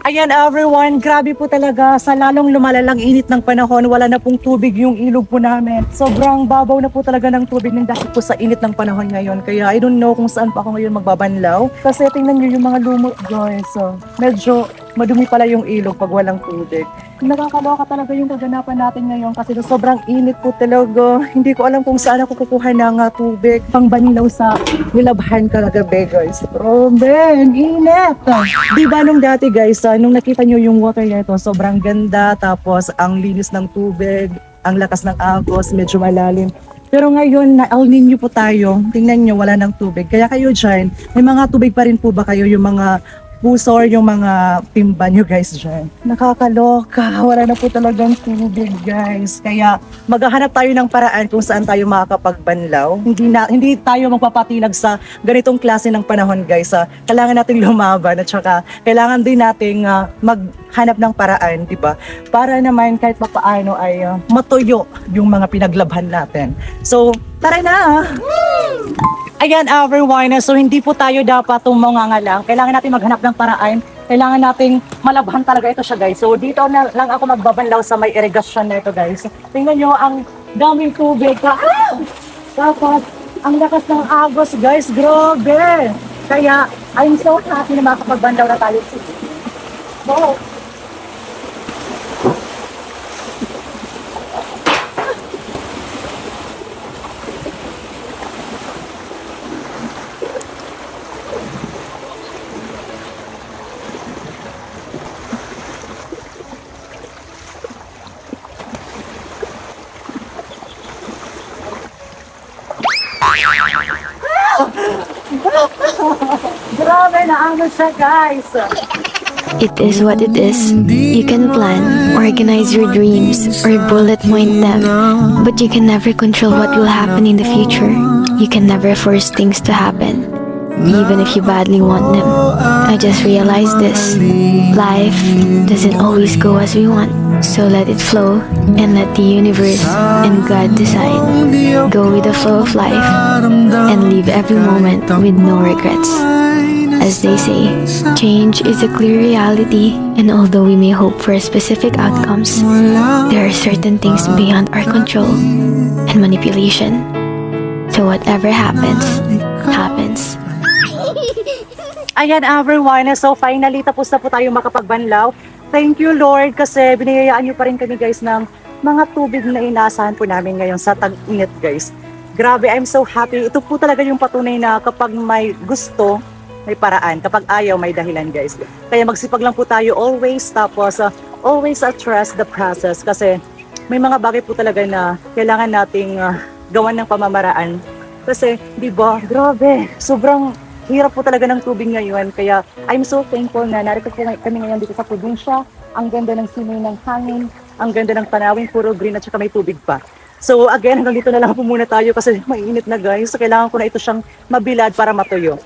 Ayan everyone, grabe po talaga sa lalong lumalalang init ng panahon, wala na pong tubig yung ilog po namin. Sobrang babaw na po talaga ng tubig ng dahil po sa init ng panahon ngayon. Kaya I don't know kung saan pa ako ngayon magbabanlaw. Kasi tingnan nyo yung mga lumot guys. So, medyo madumi pala yung ilog pag walang tubig. Nakakaloka talaga yung kaganapan natin ngayon kasi sobrang init po talaga. Hindi ko alam kung saan ako kukuha ng tubig pang banilaw sa nilabhan kagabi guys. Grabe, ang init. Di ba nung dati guys, nung nakita nyo yung water nito, sobrang ganda, tapos ang linis ng tubig, ang lakas ng agos, medyo malalim. Pero ngayon, na El Nino po tayo, tingnan nyo, wala ng tubig. Kaya kayo dyan, may mga tubig pa rin po ba kayo, yung mga puso or yung mga timba nyo guys dyan? Nakakaloka, wala na po talagang tubig guys. Kaya maghahanap tayo ng paraan kung saan tayo makakapagbanlaw. Hindi tayo magpapatinag sa ganitong klase ng panahon guys. Kailangan nating lumaban at saka kailangan din nating maghanap ng paraan, di ba? Para naman kahit papaano ay matuyo yung mga pinaglabhan natin. So, tara na! Ayan everyone, so hindi po tayo dapat tumangangalang. Kailangan natin maghanap ng paraan. Kailangan nating malabhan talaga ito siya guys. So dito na lang ako magbabanlaw sa may irigasyon na ito guys. Tingnan nyo ang daming tubig. Tapos ang lakas ng agos guys, grabe. Kaya I'm so happy na makakapagbanlaw na tayo. Wow. Grabe na ano siya guys. It is what it is. You can plan, organize your dreams, or bullet point them, but you can never control what will happen in the future. You can never force things to happen, even if you badly want them. I just realized this. Life doesn't always go as we want, so let it flow and let the universe and God decide. Go with the flow of life and live every moment with no regrets. As they say, change is a clear reality, and although we may hope for specific outcomes, there are certain things beyond our control and manipulation. So whatever happens, happens. Ayan everyone, so finally tapos na po tayo makapagbanlaw. Thank you Lord kasi biniyayaan nyo pa rin kami guys ng mga tubig na inaasahan po namin ngayon sa tag-init guys. Grabe, I'm so happy. Ito po talaga yung patunay na kapag may gusto, may paraan. Kapag ayaw, may dahilan guys. Kaya magsipag lang po tayo always. Tapos always trust the process. Kasi may mga bagay po talaga na kailangan nating gawan ng pamamaraan. Kasi, di ba, grabe, sobrang hirap po talaga ng tubig ngayon. Kaya I'm so thankful na narito po kami ngayon dito sa probinsya. Ang ganda ng simoy ng hangin. Ang ganda ng tanawin, puro green at saka may tubig pa. So again, hanggang dito na lang po muna tayo kasi mainit na guys. So kailangan ko na ito siyang mabilad para matuyo.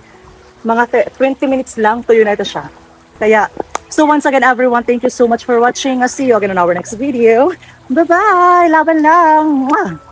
Mga 20 minutes lang, tuyo na ito siya. Kaya, so once again everyone, thank you so much for watching. I'll see you again on our next video. Bye-bye! Laban lang! Mwah!